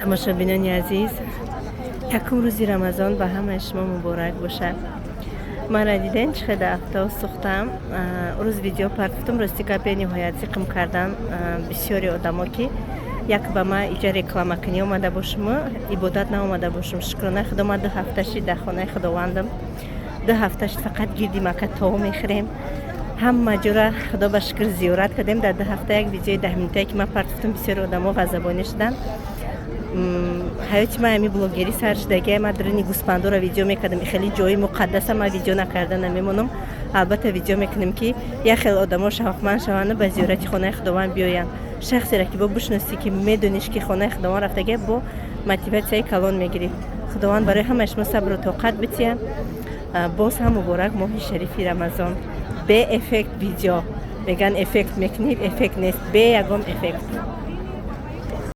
тамошобинони азиз, якум рӯзи рамазон ба ҳамаи шумо муборак бошад. Мара диден чӣ қадр автобус сӯхтам. Рӯз видео партофтум, рости гапе ниҳоят зиқм кардан бисёри одамо ки як ба ма иҷа рекламакунӣ омада бошумо, ибодат наомада бошум. Шукронаи худо, ма 2 ҳафташи дар хонаи худовандам. 2 ҳафташи фақат гирди Макка таом мехӯрем. ҳама ҷора худо ба шукр зиёрат кардем. Дар 2 ҳафта як видеои 10 минутае ки ман партофтум, бисёри одамо ғазабонӣ шудан. ҳаёти ман ҳамин блогерӣ сар шудагия. Ман дарини гӯспандора видео мекардам. Хеле ҷои муқаддаса ман видео накарда намемонам. Албатта видео мекунем ки як хел одамо шавқманд шаванд ба зиёрати хонаи худованд биёянд. Шахсеро ки бо бишносӣ ки медониш ки хонаи худованд рафтагия, бо мотиватсияи калон мегирӣ. Худованд барои ҳамаи шумо сабру тоқат бития. боз ҳам муборак моҳи шарифи рамазон. бе эффект видео меган эффект мекунӣ, эффект нест, бе ягон эффект.